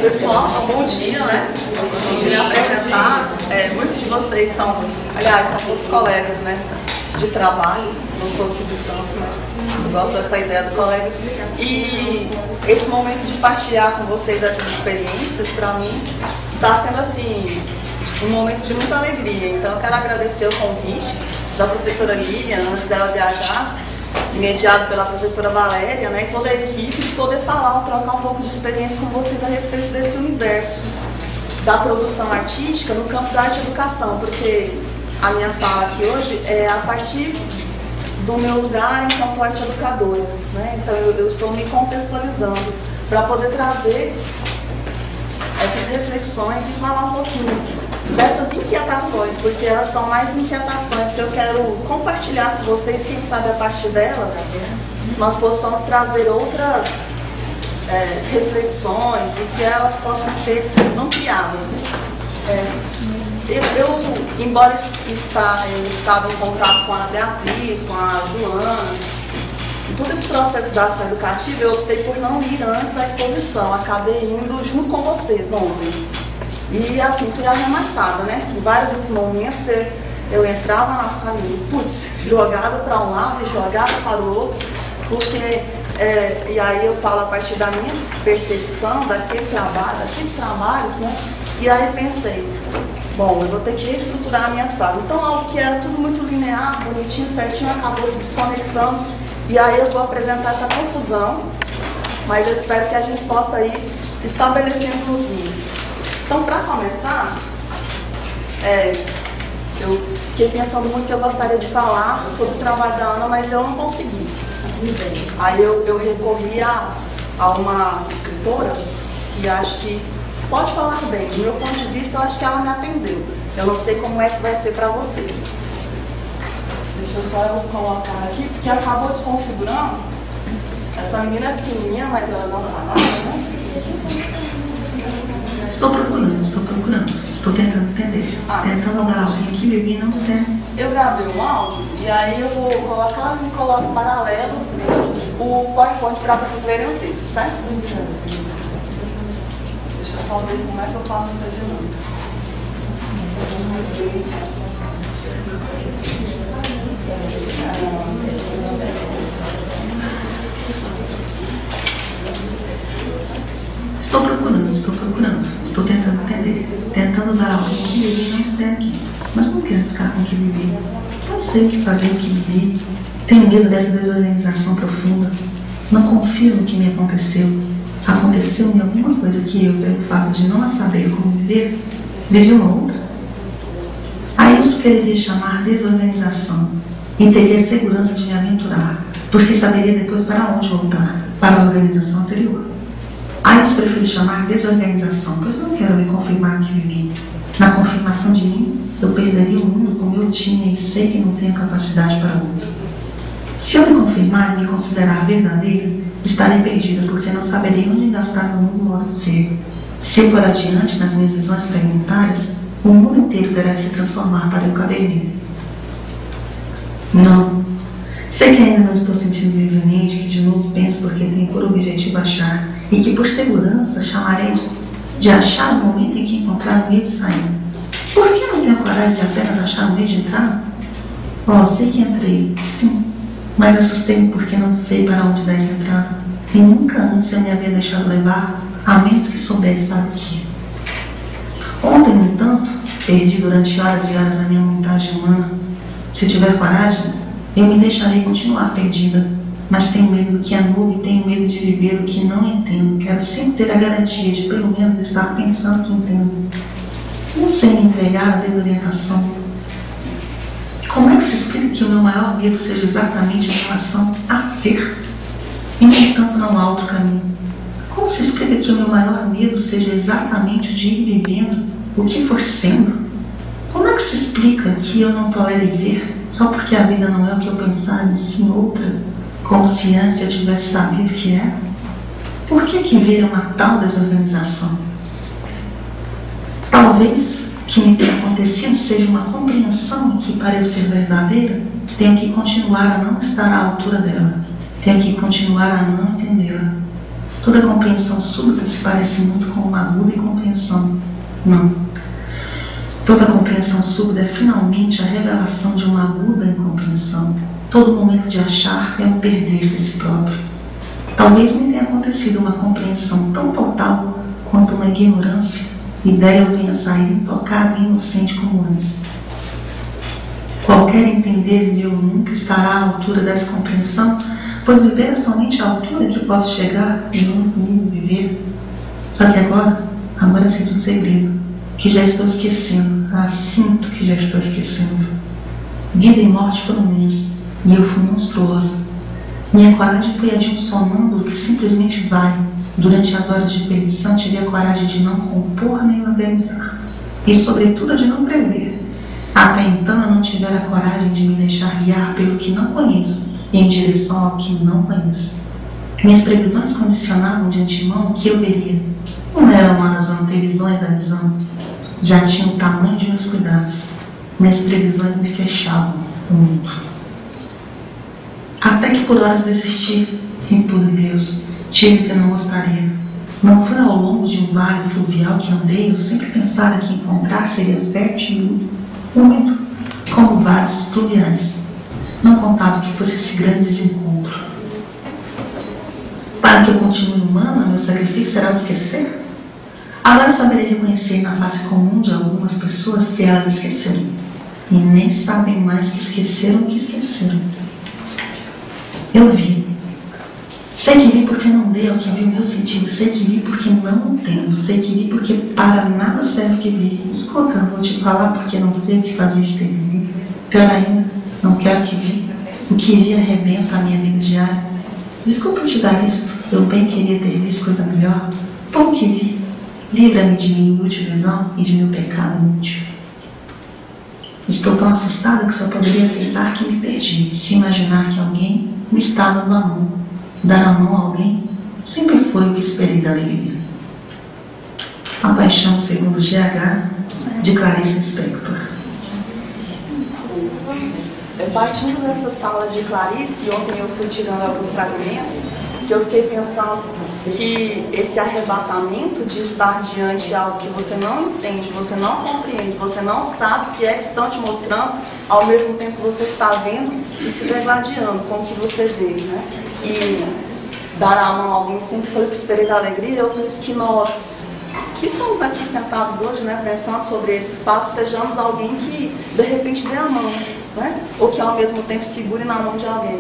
Pessoal, bom dia, né? Eu queria apresentar, muitos de vocês são, aliás, são todos colegas, né? De trabalho, não sou substância, mas eu gosto dessa ideia de colegas. E esse momento de partilhar com vocês essas experiências, para mim, está sendo assim, um momento de muita alegria. Então eu quero agradecer o convite da professora Lilian, antes dela viajar, mediado pela professora Valéria, né, e toda a equipe, de poder falar, trocar um pouco de experiência com vocês a respeito desse universo da produção artística no campo da arte e educação, porque a minha fala aqui hoje é a partir do meu lugar enquanto arte educadora, né? Então eu estou me contextualizando para poder trazer essas reflexões e falar um pouquinho dessas inquietações, porque elas são mais inquietações que eu quero compartilhar com vocês, quem sabe a partir delas nós possamos trazer outras reflexões e que elas possam ser ampliadas. Embora eu estava em contato com a Beatriz, com a Joana, em todo esse processo da ação educativa, eu optei por não ir antes à exposição, acabei indo junto com vocês ontem. E assim, fui arremessada, né? Em vários momentos eu entrava na sala e, putz, jogada para um lado e jogada para o outro, porque, e aí eu falo a partir da minha percepção daquele trabalho, daqueles trabalhos, né? E aí pensei, bom, eu vou ter que reestruturar a minha fala. Então, algo que era tudo muito linear, bonitinho, certinho, acabou se desconectando. E aí eu vou apresentar essa confusão, mas eu espero que a gente possa ir estabelecendo os links. Então, para começar, eu fiquei pensando muito que eu gostaria de falar sobre o trabalho da Ana, mas eu não consegui. Aí eu recorri a uma escritora que acho que pode falar bem. Do meu ponto de vista, eu acho que ela me atendeu. Eu não sei como é que vai ser para vocês. Deixa eu só colocar aqui, porque acabou desconfigurando. Essa menina é pequenininha, mas ela não trabalha, né? Estou procurando. Estou tentando entender. Tentando gravar aqui, bebi não sei. Eu gravei um áudio e aí eu vou colocar e coloco em paralelo o PowerPoint para vocês verem o texto, certo? Deixa eu só ver como é que eu faço essa dinâmica. Estou procurando. Estou tentando entender. Tentando dar algo que vivi, não sei aqui. Mas não quero ficar com o que vivi. Não sei o que fazer, o que vivi. Tenho medo dessa desorganização profunda. Não confio no que me aconteceu. Aconteceu-me alguma coisa que eu, pelo fato de não saber como viver, vivi uma outra. A isso quereria chamar desorganização. E teria a segurança de me aventurar, porque saberia depois para onde voltar, para a organização anterior. A isso prefiro chamar desorganização, pois não quero me confirmar que vivi. Na confirmação de mim, eu perderia o mundo como eu tinha e sei que não tenho capacidade para outro. Se eu me confirmar e me considerar verdadeira, estarei perdida, porque não saberei onde gastar no mundo modo de ser. Se eu for adiante nas minhas visões fragmentárias, o mundo inteiro terá que se transformar para eu caber nele. Não. Sei que ainda não estou sentindo livremente, que de novo penso porque tenho por objetivo achar, e que por segurança chamarei de achar o momento em que encontrar o meio de sair. Por que não tenho coragem de apenas achar o meio de entrar? Sei que entrei, sim, mas assustei-me porque não sei para onde dá essa entrada, e nunca antes eu me havia deixado levar, a menos que soubesse para o que. Ontem, no entanto, perdi durante horas e horas a minha montagem humana. Se tiver coragem, eu me deixarei continuar perdida, mas tenho medo do que é novo e tenho medo de viver o que não entendo. Quero sempre ter a garantia de pelo menos estar pensando que entendo. Não sei me entregar à desorientação. Como é que se explica que o meu maior medo seja exatamente em relação a ser, e no entanto não há outro caminho? Como se explica que o meu maior medo seja exatamente o de ir vivendo o que for sendo? Como é que se explica que eu não tolere ver só porque a vida não é o que eu pensava e sim outra, como se antes eu tivesse sabido que é? Por que ver é uma tal desorganização? Talvez o que me tenha acontecido seja uma compreensão que, para eu ser verdadeira, tenho que continuar a não estar à altura dela. Tenho que continuar a não entendê-la. Toda compreensão súbita se parece muito com uma aguda incompreensão. Não. Toda compreensão súbita é finalmente a revelação de uma aguda incompreensão. Todo momento de achar é um perder-se a si próprio. Talvez nem tenha acontecido uma compreensão tão total quanto uma ignorância, ideia ou venha sair intocada e inocente como antes. Qualquer entender meu nunca estará à altura dessa compreensão, pois viver é somente a altura que posso chegar e não comigo viver. Só que agora sinto um segredo, que já estou esquecendo. Sinto que já estou esquecendo. Vida e morte foram minhas, e eu fui monstruosa. Minha coragem foi a de um sonâmbulo que simplesmente vai. Durante as horas de permissão tive a coragem de não compor nem organizar, e sobretudo de não prever. Até então eu não tivera a coragem de me deixar guiar pelo que não conheço, em direção ao que não conheço. Minhas previsões condicionavam de antemão o que eu veria. Não eram as antevisões da visão. Já tinham o tamanho de meus cuidados. Minhas previsões me fechavam o mundo. Até que por horas desisti, e por Deus, tive que não gostaria. Não foi ao longo de um vale fluvial que andei, eu sempre pensara que encontrar seria fértil e úmido, como vales fluviais. Não contava que fosse esse grande desencontro. Para que eu continue humana, meu sacrifício será o esquecer? Agora eu saberei reconhecer na face comum de algumas pessoas se elas esqueceram. E nem sabem mais que esqueceram o que esqueceram. Eu vi. Sei que vi porque não dei ao que vi o meu sentido. Sei que vi porque não entendo. Sei que vi porque para nada serve que vi. Escuta, não vou te falar porque não sei o que fazer de ter vivido. Pior ainda, não quero que vi. O que vi arrebenta a minha vida diária. Desculpa te dar isto. Eu bem queria ter visto coisa melhor. Como que vi? Livra-me de minha inútil visão e de meu pecado inútil. Estou tão assustada que só poderia aceitar que me perdi. Se imaginar que alguém me estava dando a mão. Dar a mão a alguém sempre foi o que esperei da alegria. A Paixão segundo GH, de Clarice Lispector. Partindo dessas falas de Clarice, ontem eu fui tirando alguns fragmentos, que eu fiquei pensando que esse arrebatamento de estar diante de algo que você não entende, você não compreende, você não sabe o que é que estão te mostrando, ao mesmo tempo você está vendo e se degladiando com o que você vê, né? E dar a mão a alguém sempre foi o que esperei da alegria. Eu penso que nós, que estamos aqui sentados hoje, né, pensando sobre esse espaço, sejamos alguém que de repente dê a mão, né? Ou que ao mesmo tempo segure na mão de alguém.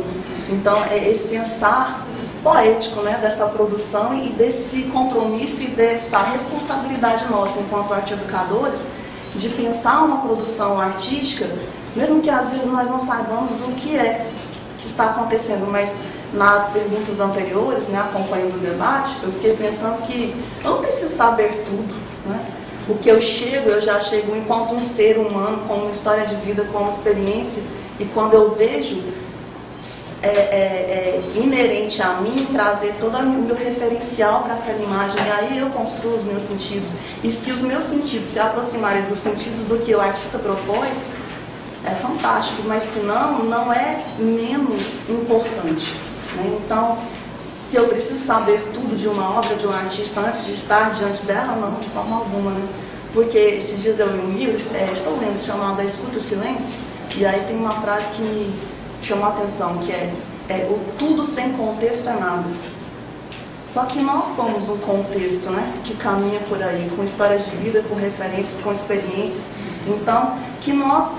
Então é esse pensar poético, né, dessa produção e desse compromisso e dessa responsabilidade nossa enquanto arte-educadores de pensar uma produção artística, mesmo que às vezes nós não saibamos do que é que está acontecendo, mas nas perguntas anteriores, né, acompanhando o debate, eu fiquei pensando que eu não preciso saber tudo, né? O que eu já chego enquanto um ser humano, com uma história de vida, com uma experiência, e quando eu vejo inerente a mim trazer todo o meu referencial para aquela imagem, e aí eu construo os meus sentidos. E se os meus sentidos se aproximarem dos sentidos do que o artista propôs, é fantástico, mas se não, não é menos importante, né? Então, se eu preciso saber tudo de uma obra, de um artista, antes de estar diante dela, não, de forma alguma, né? Porque esses dias eu li um livro, estou lendo, chamado A Escuta o Silêncio, e aí tem uma frase que me chamou a atenção, que o tudo sem contexto é nada. Só que nós somos um contexto, né, que caminha por aí, com histórias de vida, com referências, com experiências. Então, que nós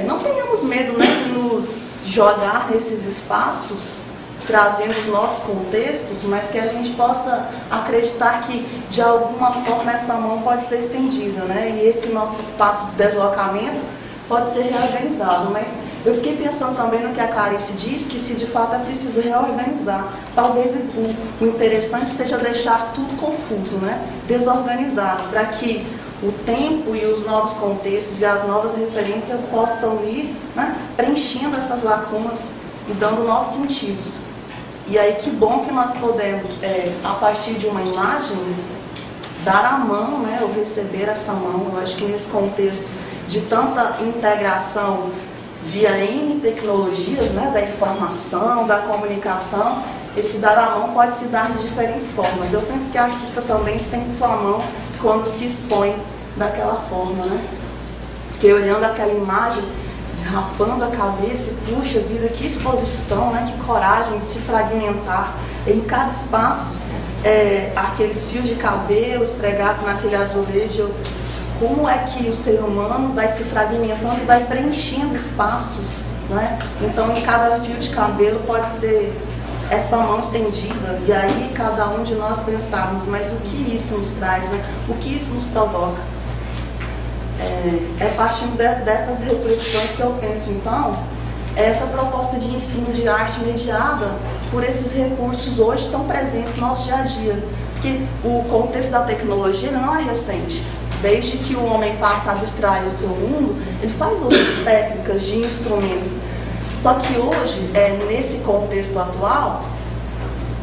não tenhamos medo, né, de nos jogar nesses espaços, trazendo os nossos contextos, mas que a gente possa acreditar que, de alguma forma, essa mão pode ser estendida, né, e esse nosso espaço de deslocamento pode ser reorganizado. Mas eu fiquei pensando também no que a Clarice diz, que se de fato é preciso reorganizar, talvez o interessante seja deixar tudo confuso, né, desorganizado, para que o tempo e os novos contextos e as novas referências possam ir, né, preenchendo essas lacunas e dando novos sentidos. E aí que bom que nós podemos, a partir de uma imagem, dar a mão, né, ou receber essa mão. Eu acho que nesse contexto de tanta integração via N tecnologias, né, da informação, da comunicação, esse dar a mão pode se dar de diferentes formas. Eu penso que a artista também estende sua mão quando se expõe daquela forma, né? Porque olhando aquela imagem, rapando a cabeça, puxa vida, que exposição, né? Que coragem de se fragmentar. Em cada espaço, aqueles fios de cabelos pregados naquele azulejo, como é que o ser humano vai se fragmentando e vai preenchendo espaços, né? Então, em cada fio de cabelo pode ser essa mão estendida, e aí cada um de nós pensarmos, mas o que isso nos traz, né? O que isso nos provoca? É partindo dessas reflexões que eu penso, então, essa proposta de ensino de arte mediada por esses recursos hoje tão presentes no nosso dia a dia. Porque o contexto da tecnologia não é recente. Desde que o homem passa a abstrair o seu mundo, ele faz outras técnicas de instrumentos. Só que hoje, nesse contexto atual,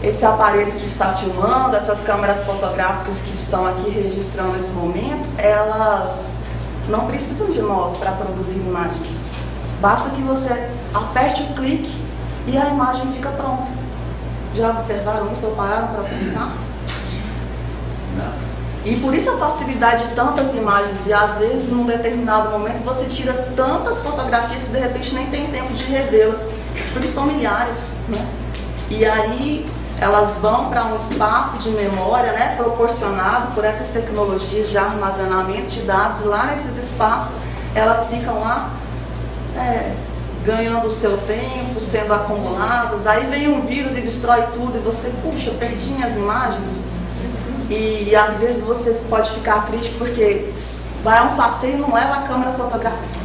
esse aparelho que está filmando, essas câmeras fotográficas que estão aqui registrando esse momento, elas não precisam de nós para produzir imagens. Basta que você aperte o clique e a imagem fica pronta. Já observaram isso ou pararam para pensar? Não. E por isso a facilidade de tantas imagens, e às vezes num determinado momento você tira tantas fotografias que de repente nem tem tempo de revê-las, porque são milhares, né? E aí elas vão para um espaço de memória, né, proporcionado por essas tecnologias de armazenamento de dados, e lá nesses espaços elas ficam lá ganhando o seu tempo, sendo acumuladas. Aí vem um vírus e destrói tudo e você, puxa, perdi minhas imagens. E às vezes você pode ficar triste porque vai a um passeio e não leva a câmera fotográfica.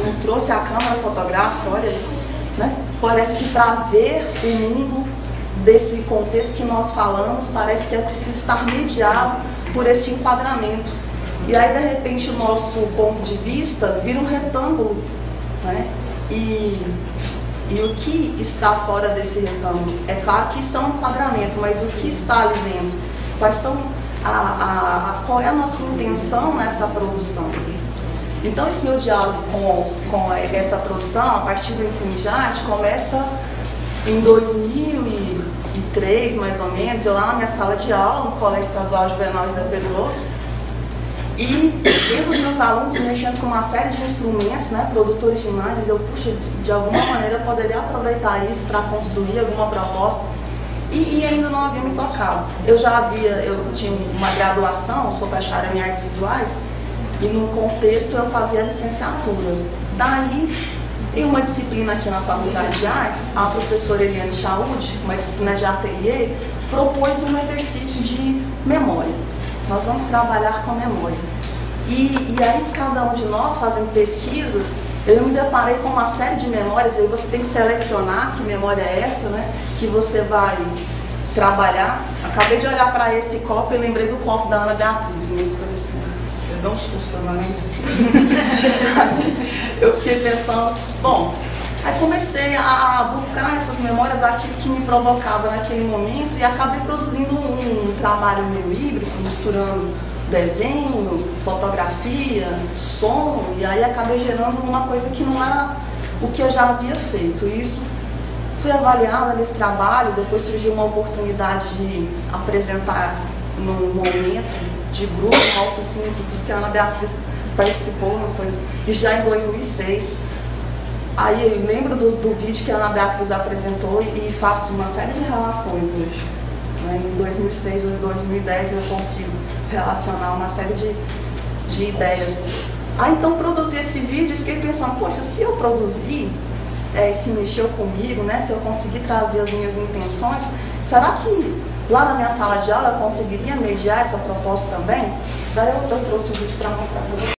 Não trouxe a câmera fotográfica, olha, né? Parece que para ver o mundo desse contexto que nós falamos, parece que é preciso estar mediado por esse enquadramento. E aí, de repente, o nosso ponto de vista vira um retângulo, né? E o que está fora desse retângulo? É claro que isso é um enquadramento, mas o que está ali dentro? Qual é a nossa intenção nessa produção? Então, esse meu diálogo com essa produção, a partir do ensino de arte, começa em 2003, mais ou menos, eu lá na minha sala de aula, no Colégio Estadual Juvenal José Pedroso, e vendo os meus alunos mexendo com uma série de instrumentos, né, produtores de imagens, eu, puxa, de alguma maneira eu poderia aproveitar isso para construir alguma proposta. E ainda não havia me tocado. Eu tinha uma graduação, sou bacharel em artes visuais, e num contexto eu fazia licenciatura. Daí, em uma disciplina aqui na Faculdade de Artes, a professora Eliane Chaude, uma disciplina de ateliê, propôs um exercício de memória. Nós vamos trabalhar com memória. E aí, cada um de nós fazendo pesquisas, eu me deparei com uma série de memórias, aí você tem que selecionar que memória é essa, né, que você vai trabalhar. Acabei de olhar para esse copo e lembrei do copo da Ana Beatriz, né, assim, eu dou um susto, né? Eu fiquei pensando, bom, aí comecei a buscar essas memórias, aquilo que me provocava naquele momento, e acabei produzindo um trabalho meio híbrido, misturando desenho, fotografia, som, e aí acabei gerando uma coisa que não era o que eu já havia feito. Isso fui avaliada nesse trabalho, depois surgiu uma oportunidade de apresentar num momento de grupo, uma oficina, inclusive, que a Ana Beatriz participou, não foi? E já em 2006. Aí eu lembro do vídeo que a Ana Beatriz apresentou e faço uma série de relações hoje. Em 2006 ou 2010 eu consigo relacionar uma série de ideias. Então produzi esse vídeo e fiquei pensando, poxa, se eu produzir, se mexeu comigo, né, se eu conseguir trazer as minhas intenções, será que lá na minha sala de aula eu conseguiria mediar essa proposta também? Daí eu trouxe o vídeo para mostrar para vocês.